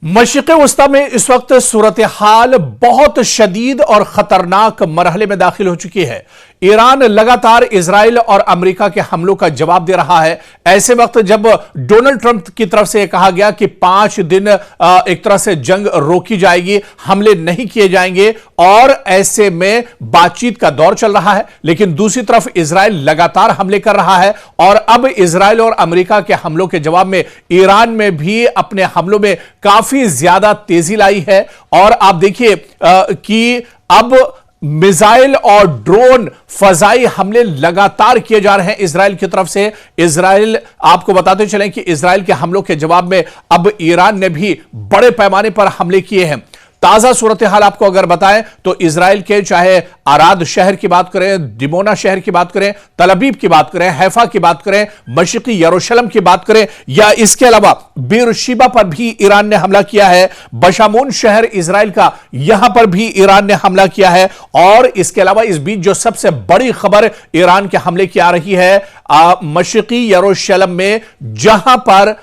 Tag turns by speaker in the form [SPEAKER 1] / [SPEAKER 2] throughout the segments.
[SPEAKER 1] मशरिक़ वस्ता में इस वक्त सूरत हाल बहुत शदीद और खतरनाक मरहले में दाखिल हो चुकी है। ईरान लगातार इजराइल और अमेरिका के हमलों का जवाब दे रहा है। ऐसे वक्त जब डोनाल्ड ट्रंप की तरफ से कहा गया कि 5 दिन एक तरह से जंग रोकी जाएगी, हमले नहीं किए जाएंगे, और ऐसे में बातचीत का दौर चल रहा है, लेकिन दूसरी तरफ इजराइल लगातार हमले कर रहा है। और अब इजराइल और अमेरिका के हमलों के जवाब में ईरान में भी अपने हमलों में काफी ज्यादा तेजी लाई है। और आप देखिए कि अब मिसाइल और ड्रोन फजाई हमले लगातार किए जा रहे हैं इजराइल की तरफ से। इजराइल, आपको बताते चलें कि इजराइल के हमलों के जवाब में अब ईरान ने भी बड़े पैमाने पर हमले किए हैं। ताजा सूरत हाल आपको अगर बताएं तो इजराइल के चाहे आराद शहर की बात करें, डिमोना शहर की बात करें, तल अबीब की बात करें, हैफा की बात करें, मशरिकी यरूशलेम की बात करें, या इसके अलावा बीरशीबा पर भी ईरान ने हमला किया है। बशामून शहर इजराइल का, यहां पर भी ईरान ने हमला किया है। और इसके अलावा इस बीच जो सबसे बड़ी खबर ईरान के हमले की आ रही है मशरिकी यरूशलेम में, जहां पर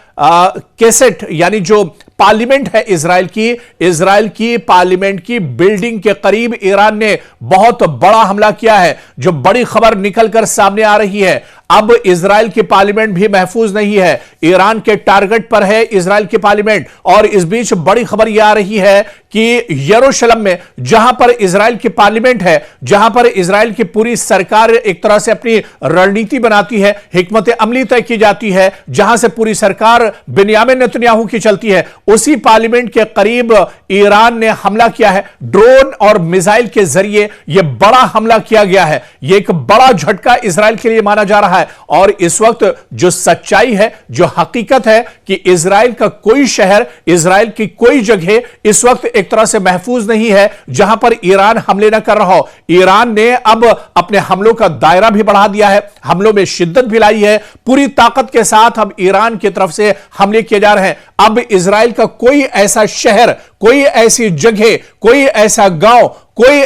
[SPEAKER 1] केसेट यानी जो पार्लियामेंट है इजराइल की पार्लियामेंट की बिल्डिंग के करीब ईरान ने बहुत बड़ा हमला किया है। जो बड़ी खबर निकलकर सामने आ रही है, अब इजराइल की पार्लियामेंट भी महफूज नहीं है, ईरान के टारगेट पर है इजराइल की पार्लियामेंट। और इस बीच बड़ी खबर यह आ रही है कि यरूशलेम में, जहां पर इजराइल की पार्लियामेंट है, जहां पर इजराइल की पूरी सरकार एक तरह से अपनी रणनीति बनाती है, हिकमत अमली तय की जाती है, जहां से पूरी सरकार बिन्यामिन नेतन्याहू की चलती है, उसी पार्लियामेंट के करीब ईरान ने हमला किया है। ड्रोन और मिसाइल के जरिए यह बड़ा हमला किया गया है। यह एक बड़ा झटका इजराइल के लिए माना जा रहा है। और इस वक्त जो सच्चाई है, जो हकीकत है कि इजराइल का कोई शहर, इजराइल की कोई जगह इस वक्त एक तरह से महफूज नहीं है जहां पर ईरान हमले न कर रहा हो। ईरान ने अब अपने हमलों का दायरा भी बढ़ा दिया है, हमलों में शिद्दत भी लाई है, पूरी ताकत के साथ अब ईरान की तरफ से हमले किए जा रहे हैं। अब इजराइल का कोई ऐसा शहर, कोई ऐसी जगह, कोई ऐसा गांव, कोई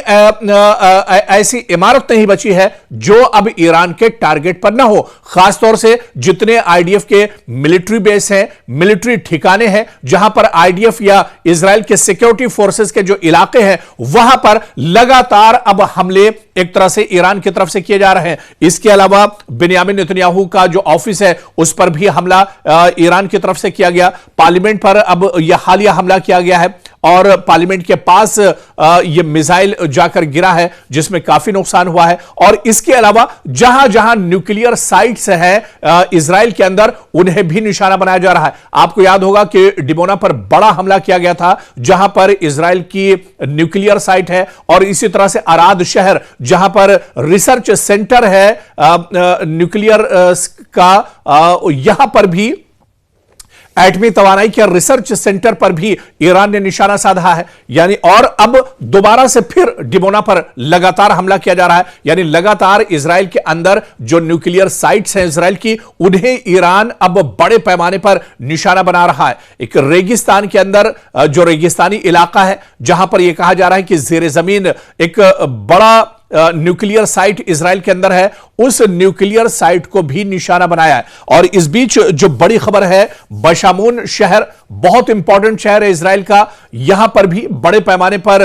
[SPEAKER 1] ऐसी इमारत नहीं बची है जो अब ईरान के टारगेट पर ना हो। खासतौर से जितने आईडीएफ के मिलिट्री बेस हैं, मिलिट्री ठिकाने हैं, जहां पर आईडीएफ या इजराइल के सिक्योरिटी फोर्सेस के जो इलाके हैं, वहां पर लगातार अब हमले एक तरह से ईरान की तरफ से किए जा रहे हैं। इसके अलावा बिन्यामिन नेतन्याहू का जो ऑफिस है, उस पर भी हमला ईरान की तरफ से किया गया। पार्लियामेंट पर अब यह हालिया हमला किया गया है और पार्लियामेंट के पास यह मिसाइल जाकर गिरा है, जिसमें काफी नुकसान हुआ है। और इसके अलावा जहां जहां न्यूक्लियर साइट्स हैं इजराइल के अंदर, उन्हें भी निशाना बनाया जा रहा है। आपको याद होगा कि डिमोना पर बड़ा हमला किया गया था, जहां पर इजराइल की न्यूक्लियर साइट है। और इसी तरह से आराद शहर, जहां पर रिसर्च सेंटर है न्यूक्लियर का, यहां पर भी एटमी तवानाई के रिसर्च सेंटर पर भी ईरान ने निशाना साधा है। यानी और अब दोबारा से फिर डिमोना पर लगातार हमला किया जा रहा है। यानी लगातार इजराइल के अंदर जो न्यूक्लियर साइट्स हैं इजराइल की, उन्हें ईरान अब बड़े पैमाने पर निशाना बना रहा है। एक रेगिस्तान के अंदर जो रेगिस्तानी इलाका है, जहां पर यह कहा जा रहा है कि जेर जमीन एक बड़ा न्यूक्लियर साइट इजराइल के अंदर है, उस न्यूक्लियर साइट को भी निशाना बनाया है। और इस बीच जो बड़ी खबर है, बशामून शहर बहुत इंपॉर्टेंट शहर है इजराइल का, यहां पर भी बड़े पैमाने पर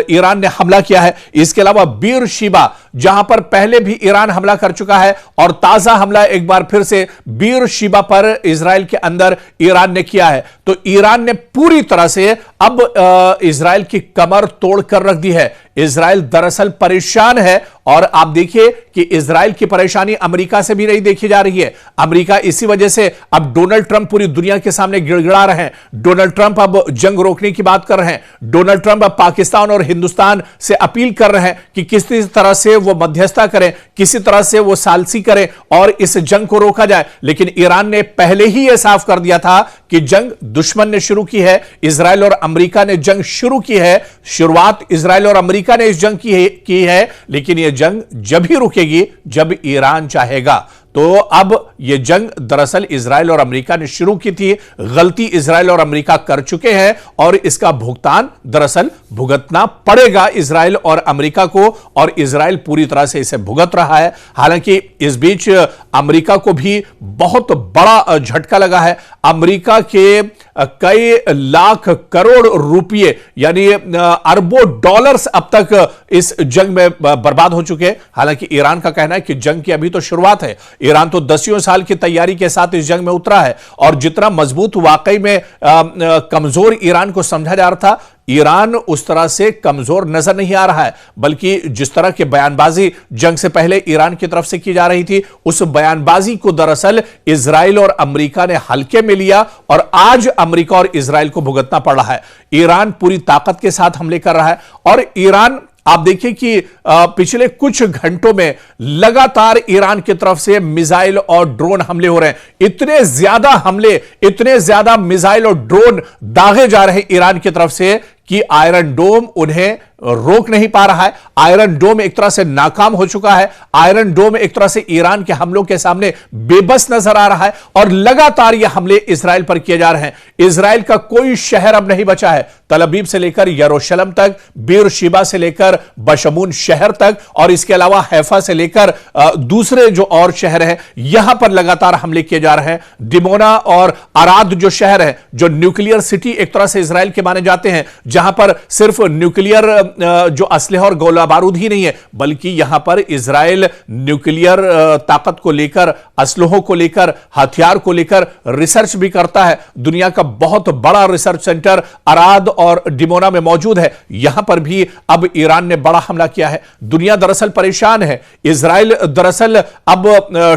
[SPEAKER 1] ईरान ने हमला किया है। इसके अलावा बीरशीबा, जहां पर पहले भी ईरान हमला कर चुका है, और ताजा हमला एक बार फिर से बीरशीबा पर इजराइल के अंदर ईरान ने किया है। तो ईरान ने पूरी तरह से अब इजराइल की कमर तोड़ कर रख दी है। इजराइल दरअसल परेशान है, और आप देखिए कि इजराइल की परेशानी अमेरिका से भी नहीं देखी जा रही है। अमेरिका इसी वजह से अब डोनाल्ड ट्रंप पूरी दुनिया के सामने गिड़गिड़ा रहे हैं। डोनाल्ड ट्रंप अब जंग रोकने की बात कर रहे हैं। डोनाल्ड ट्रंप अब पाकिस्तान और हिंदुस्तान से अपील कर रहे हैं कि किसी तरह से वो मध्यस्थता करें, किसी तरह से वो सालसी करें और इस जंग को रोका जाए। लेकिन ईरान ने पहले ही यह साफ कर दिया था कि जंग दुश्मन ने शुरू की है, इजराइल और अमेरिका ने जंग शुरू की है। शुरुआत इजराइल और अमेरिका ने इस जंग की है, लेकिन यह जंग जब ही रुकेगी जब ईरान चाहेगा। तो अब यह जंग दरअसल इजराइल और अमेरिका ने शुरू की थी, गलती इजराइल और अमेरिका कर चुके हैं, और इसका भुगतान दरअसल भुगतना पड़ेगा इजराइल और अमेरिका को, और इजराइल पूरी तरह से इसे भुगत रहा है। हालांकि इस बीच अमेरिका को भी बहुत बड़ा झटका लगा है। अमेरिका के कई लाख करोड़ रुपए यानी अरबों डॉलर्स अब तक इस जंग में बर्बाद हो चुके हैं। हालांकि ईरान का कहना है कि जंग की अभी तो शुरुआत है। ईरान तो दसियों साल की तैयारी के साथ इस जंग में उतरा है, और जितना मजबूत वाकई में कमजोर ईरान को समझा जा रहा था, ईरान उस तरह से कमजोर नजर नहीं आ रहा है, बल्कि जिस तरह की बयानबाजी जंग से पहले ईरान की तरफ से की जा रही थी, उस बयानबाजी को दरअसल इजराइल और अमेरिका ने हल्के में लिया, और आज अमेरिका और इजराइल को भुगतना पड़ रहा है। ईरान पूरी ताकत के साथ हमले कर रहा है, और ईरान आप देखिए कि पिछले कुछ घंटों में लगातार ईरान की तरफ से मिसाइल और ड्रोन हमले हो रहे हैं। इतने ज्यादा हमले, इतने ज्यादा मिसाइल और ड्रोन दागे जा रहे हैं ईरान की तरफ से कि आयरन डोम उन्हें रोक नहीं पा रहा है। आयरन डोम एक तरह से नाकाम हो चुका है। आयरन डोम एक तरह से ईरान के हमलों के सामने बेबस नजर आ रहा है, और लगातार यह हमले इजराइल पर किए जा रहे हैं। इजराइल का कोई शहर अब नहीं बचा है, तल अवीव से लेकर यरूशलेम तक, बीरशिबा से लेकर बशमून शहर तक, और इसके अलावा हैफा से लेकर दूसरे जो और शहर हैं, यहां पर लगातार हमले किए जा रहे हैं। दिमोना और अराद जो शहर है, जो न्यूक्लियर सिटी एक तरह से इजराइल के माने जाते हैं, जहां पर सिर्फ न्यूक्लियर जो असलहा और गोला बारूद ही नहीं है, बल्कि यहां पर इजराइल न्यूक्लियर ताकत को लेकर, असलहों को लेकर, हथियार को लेकर रिसर्च भी करता है। दुनिया का बहुत बड़ा रिसर्च सेंटर अराद और डिमोना में मौजूद है। यहां पर भी अब ईरान ने बड़ा हमला किया है। दुनिया दरअसल परेशान है। इजराइल दरअसल अब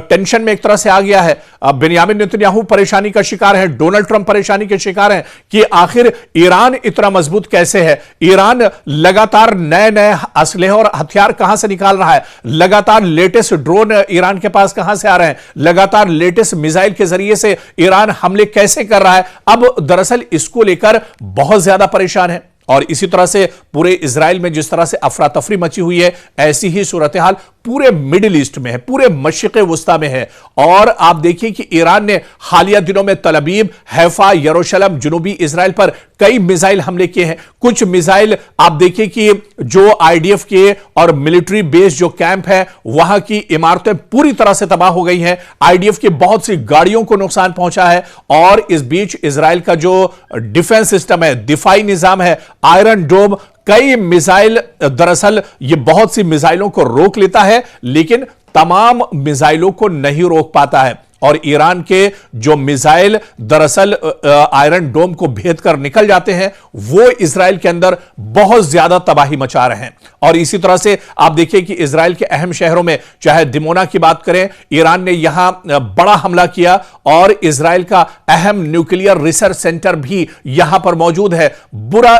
[SPEAKER 1] टेंशन में एक तरह से आ गया है। बेंयामिन नेतन्याहू परेशानी का शिकार है, डोनाल्ड ट्रंप परेशानी के शिकार हैं कि आखिर ईरान इतना मजबूत कैसे है। ईरान लगातार नए नए असलहे और हथियार कहां से निकाल रहा है, लगातार लेटेस्ट ड्रोन ईरान के पास कहां से आ रहे हैं, लगातार लेटेस्ट मिसाइल के जरिए से ईरान हमले कैसे कर रहा है। अब दरअसल इसको लेकर बहुत ज्यादा परेशान है। और इसी तरह से पूरे इजराइल में जिस तरह से अफरा तफरी मची हुई है, ऐसी ही सूरत हाल पूरे मिडिल ईस्ट में है, पूरे मशरिक़ वुस्ता में है। और आप देखिए कि ईरान ने हालिया दिनों में तल अवीव, हैफा, यरूशलेम, जनूबी इजराइल पर कई मिसाइल हमले किए हैं। कुछ मिसाइल आप देखिए कि जो आईडीएफ के और मिलिट्री बेस जो कैंप है, वहां की इमारतें पूरी तरह से तबाह हो गई हैं। आईडीएफ की बहुत सी गाड़ियों को नुकसान पहुंचा है। और इस बीच इजराइल का जो डिफेंस सिस्टम है, दिफाई निजाम है, आयरन डोम, कई मिसाइल, दरअसल ये बहुत सी मिसाइलों को रोक लेता है, लेकिन तमाम मिसाइलों को नहीं रोक पाता है। और ईरान के जो मिसाइल दरअसल आयरन डोम को भेद कर निकल जाते हैं, वो इजराइल के अंदर बहुत ज्यादा तबाही मचा रहे हैं। और इसी तरह से आप देखिए कि इजराइल के अहम शहरों में, चाहे दिमोना की बात करें, ईरान ने यहां बड़ा हमला किया, और इजराइल का अहम न्यूक्लियर रिसर्च सेंटर भी यहां पर मौजूद है।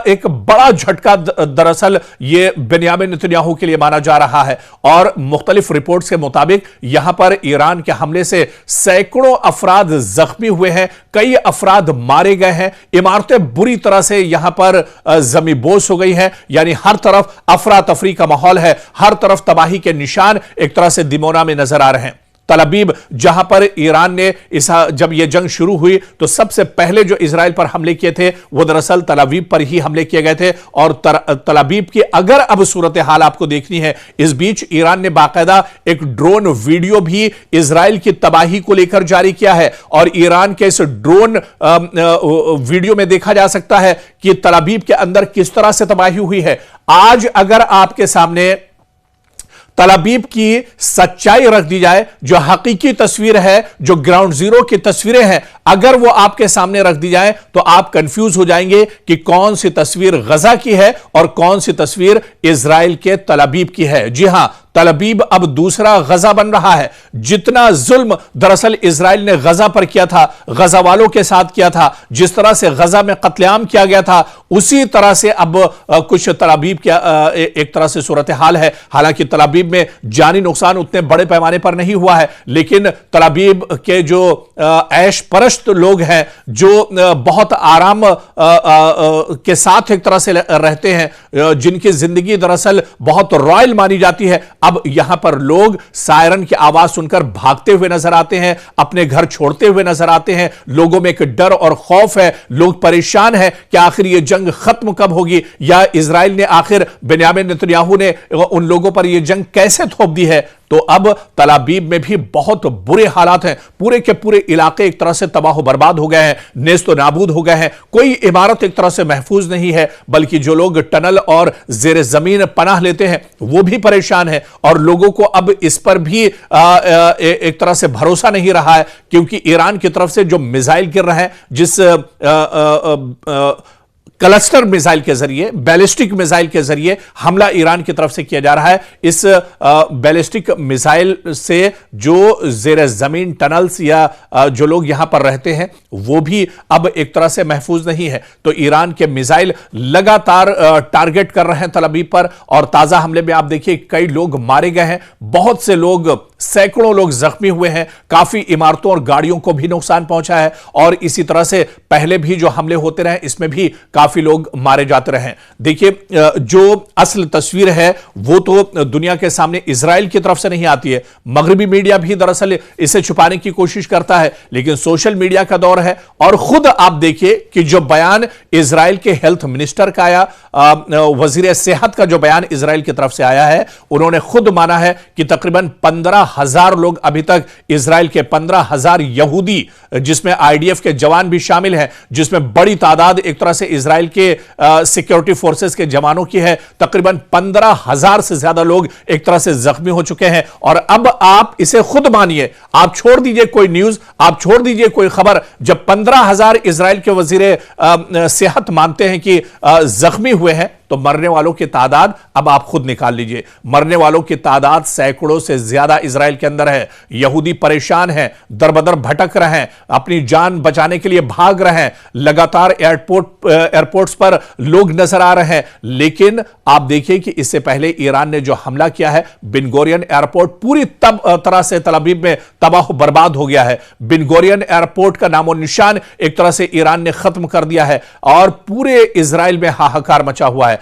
[SPEAKER 1] एक बड़ा झटका दरअसल ये बेंयामिन नेतन्याहू के लिए माना जा रहा है। और मुख्तलिफ रिपोर्ट्स के मुताबिक यहां पर ईरान के हमले से सैकड़ों अफराद जख्मी हुए हैं, कई अफराद मारे गए हैं, इमारतें बुरी तरह से यहां पर जमींबोस हो गई हैं। यानी हर तरफ अफरा तफरी का माहौल है, हर तरफ तबाही के निशान एक तरह से दिमोना में नजर आ रहे हैं। तल अवीव, जहां पर ईरान ने जब यह जंग शुरू हुई तो सबसे पहले जो इजराइल पर हमले किए थे, वो दरअसल तल अवीव पर ही हमले किए गए थे। और तल अवीव की अगर अब सूरत हाल आपको देखनी है, इस बीच ईरान ने बाकायदा एक ड्रोन वीडियो भी इजराइल की तबाही को लेकर जारी किया है। और ईरान के इस ड्रोन वीडियो में देखा जा सकता है कि तल अवीव के अंदर किस तरह से तबाही हुई है। आज अगर आपके सामने तल अवीव की सच्चाई रख दी जाए, जो हकीकी तस्वीर है, जो ग्राउंड जीरो की तस्वीरें हैं, अगर वो आपके सामने रख दी जाए तो आप कंफ्यूज हो जाएंगे कि कौन सी तस्वीर गजा की है और कौन सी तस्वीर इजराइल के तल अवीव की है। जी हां, तल अवीव अब दूसरा गजा बन रहा है। जितना जुल्म दरअसल इजराइल ने गजा पर किया था, गजा वालों के साथ किया था, जिस तरह से गजा में कत्लेआम किया गया था, उसी तरह से अब कुछ तल अवीव की एक तरह से सूरत हाल है। हालांकि तल अवीव में जानी नुकसान उतने बड़े पैमाने पर नहीं हुआ है, लेकिन तल अवीव के जो ऐश परस्त लोग हैं, जो बहुत आराम के साथ एक तरह से रहते हैं, जिनकी जिंदगी दरअसल बहुत रॉयल मानी जाती है, अब यहां पर लोग सायरन की आवाज सुनकर भागते हुए नजर आते हैं, अपने घर छोड़ते हुए नजर आते हैं। लोगों में एक डर और खौफ है, लोग परेशान हैं कि आखिर यह जंग खत्म कब होगी, या इजराइल ने आखिर बेन्यामिन नेतन्याहू ने उन लोगों पर यह जंग कैसे थोप दी है। तो अब तल अवीव में भी बहुत बुरे हालात हैं, पूरे के पूरे इलाके एक तरह से तबाह बर्बाद हो गए हैं, नेस्तो नाबूद हो गए हैं। कोई इमारत एक तरह से महफूज नहीं है, बल्कि जो लोग टनल और जेर जमीन पनाह लेते हैं वो भी परेशान है। और लोगों को अब इस पर भी एक तरह से भरोसा नहीं रहा है, क्योंकि ईरान की तरफ से जो मिसाइल गिर रहे हैं, जिस क्लस्टर मिसाइल के जरिए, बैलिस्टिक मिसाइल के जरिए हमला ईरान की तरफ से किया जा रहा है। इस बैलिस्टिक मिसाइल से जो जेर जमीन टनल्स या जो लोग यहां पर रहते हैं वो भी अब एक तरह से महफूज नहीं है। तो ईरान के मिसाइल लगातार टारगेट कर रहे हैं तल अवीव पर, और ताजा हमले में आप देखिए कई लोग मारे गए हैं, बहुत से लोग, सैकड़ों लोग जख्मी हुए हैं, काफी इमारतों और गाड़ियों को भी नुकसान पहुंचा है। और इसी तरह से पहले भी जो हमले होते रहे इसमें भी काफी लोग मारे जाते रहे। देखिए, जो असल तस्वीर है वो तो दुनिया के सामने इजराइल की तरफ से नहीं आती है, मगरबी मीडिया भी दरअसल इसे छुपाने की कोशिश करता है, लेकिन सोशल मीडिया का दौर है। और खुद आप देखिए कि जो बयान इजराइल के हेल्थ मिनिस्टर का आया, वजीर सेहत का जो बयान इजराइल की तरफ से आया है, उन्होंने खुद माना है कि तकरीबन 15,000 लोग अभी तक, इजराइल के 15,000 यहूदी, जिसमें आईडीएफ के जवान भी शामिल हैं, जिसमें बड़ी तादाद एक तरह से इजराइल के सिक्योरिटी फोर्सेस के जवानों की है, तकरीबन 15,000 से ज्यादा लोग एक तरह से जख्मी हो चुके हैं। और अब आप इसे खुद मानिए, आप छोड़ दीजिए कोई न्यूज, आप छोड़ दीजिए कोई खबर, जब 15,000 इजराइल के वजीर सेहत मानते हैं कि जख्मी हुए हैं, तो मरने वालों की तादाद अब आप खुद निकाल लीजिए। मरने वालों की तादाद सैकड़ों से ज्यादा इजराइल के अंदर है। यहूदी परेशान हैं, दरबदर भटक रहे हैं, अपनी जान बचाने के लिए भाग रहे हैं। लगातार एयरपोर्ट्स पर लोग नजर आ रहे हैं। लेकिन आप देखिए कि इससे पहले ईरान ने जो हमला किया है, बिन गोरियन एयरपोर्ट पूरी तरह से तल अवीव में तबाह बर्बाद हो गया है। बिन गोरियन एयरपोर्ट का नामो निशान एक तरह से ईरान ने खत्म कर दिया है, और पूरे इजराइल में हाहाकार मचा हुआ है।